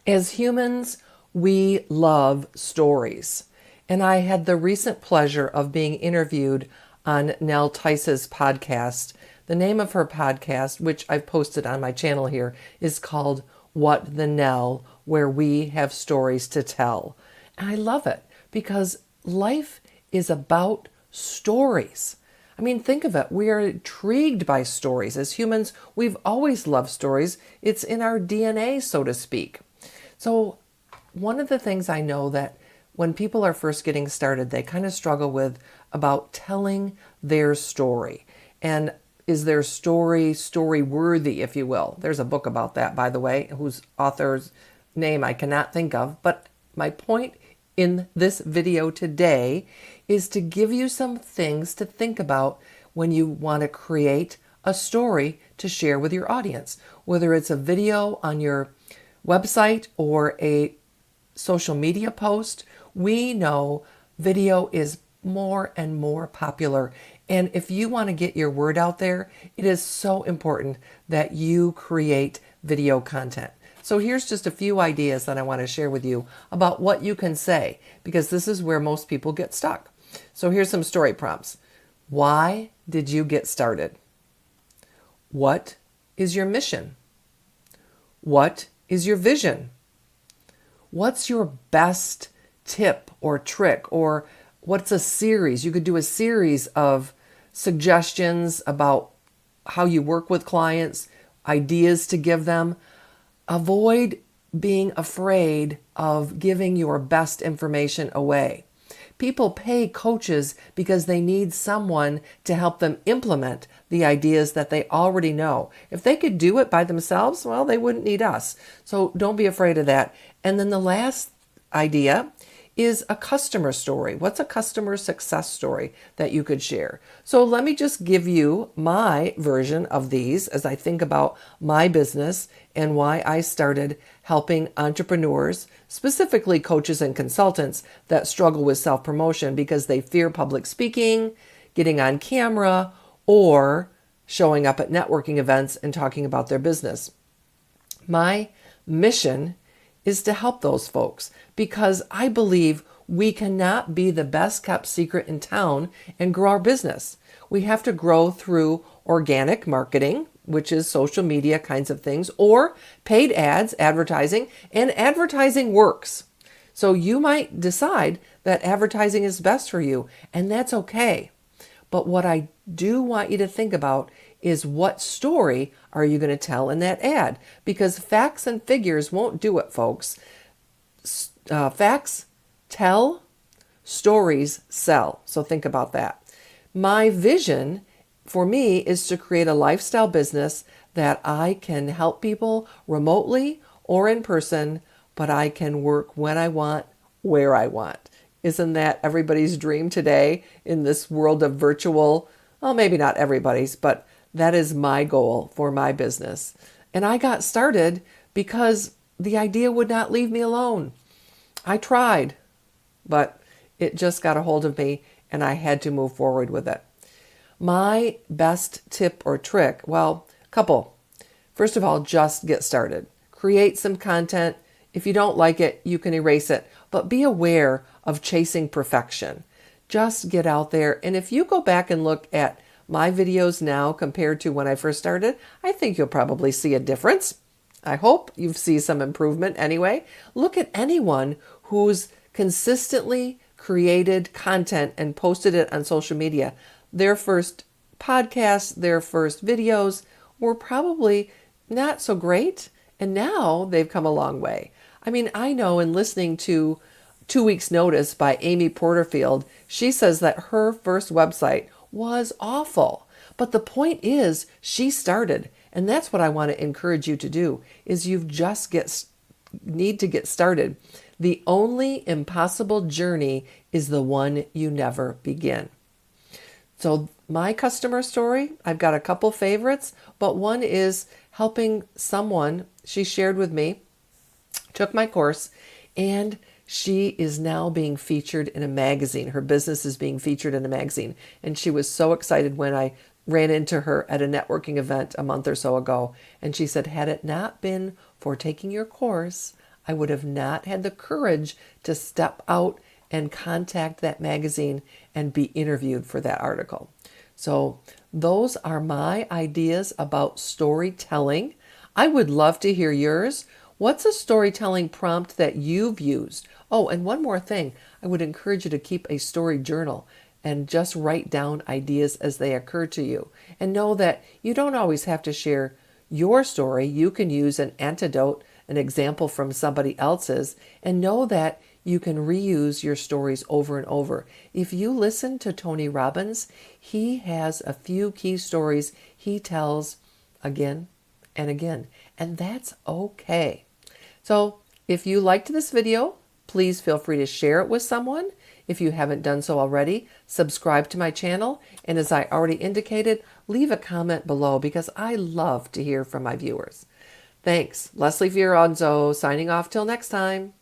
As humans, we love stories. And I had the recent pleasure of being interviewed on Nell Tice's podcast. The name of her podcast, which I've posted on my channel here, is called What the Nell, where we have stories to tell. And I love it because life is about stories. I mean, think of it. We are intrigued by stories. As humans, we've always loved stories. It's in our DNA, so to speak. So one of the things I know that when people are first getting started, they kind of struggle with about telling their story. And is their story worthy, if you will? There's a book about that, by the way, whose author's name I cannot think of. But my point in this video today is to give you some things to think about when you want to create a story to share with your audience, whether it's a video on your website or a social media post. We know video is more and more popular. And if you want to get your word out there, it is so important that you create video content. So here's just a few ideas that I want to share with you about what you can say, because this is where most people get stuck. So here's some story prompts. Why did you get started? What is your mission? What is your vision? What's your best tip or trick, or what's a series? You could do a series of suggestions about how you work with clients, ideas to give them. Avoid being afraid of giving your best information away. People pay coaches because they need someone to help them implement the ideas that they already know. If they could do it by themselves, well, they wouldn't need us. So don't be afraid of that. And then the last idea is a customer story. What's a customer success story that you could share? So let me just give you my version of these as I think about my business and why I started helping entrepreneurs, specifically coaches and consultants that struggle with self-promotion because they fear public speaking, getting on camera, or showing up at networking events and talking about their business. My mission is to help those folks because I believe we cannot be the best kept secret in town and grow our business. We have to grow through organic marketing, which is social media kinds of things, or paid ads, advertising, and advertising works. So you might decide that advertising is best for you, and that's okay. But what I do want you to think about is what story are you going to tell in that ad? Because facts and figures won't do it, folks. Facts tell, stories sell. So think about that. My vision for me is to create a lifestyle business that I can help people remotely or in person, but I can work when I want, where I want. Isn't that everybody's dream today in this world of virtual? Well, maybe not everybody's, but that is my goal for my business. And I got started because the idea would not leave me alone. I tried, but it just got a hold of me and I had to move forward with it. My best tip or trick, well, a couple. First of all, just get started. Create some content. If you don't like it, you can erase it, but be aware of chasing perfection. Just get out there. And if you go back and look at my videos now compared to when I first started, I think you'll probably see a difference. I hope you see some improvement anyway. Look at anyone who's consistently created content and posted it on social media. Their first podcasts, their first videos were probably not so great, and now they've come a long way. I mean, I know in listening to 2 Weeks Notice by Amy Porterfield, she says that her first website was awful. But the point is, she started, and that's what I want to encourage you to do, is you just need to get started. The only impossible journey is the one you never begin. So my customer story, I've got a couple favorites, but one is helping someone she shared with me, took my course, and she is now being featured in a magazine. Her business is being featured in a magazine. And she was so excited when I ran into her at a networking event a month or so ago. And she said, had it not been for taking your course, I would have not had the courage to step out and contact that magazine and be interviewed for that article. So those are my ideas about storytelling. I would love to hear yours. What's a storytelling prompt that you've used? Oh, and one more thing. I would encourage you to keep a story journal and just write down ideas as they occur to you. And know that you don't always have to share your story. You can use an antidote, an example from somebody else's, and know that you can reuse your stories over and over. If you listen to Tony Robbins, he has a few key stories he tells again and again, and that's okay. So if you liked this video, please feel free to share it with someone. If you haven't done so already, subscribe to my channel, and as I already indicated, leave a comment below because I love to hear from my viewers. Thanks. Leslie Fioranzo signing off till next time.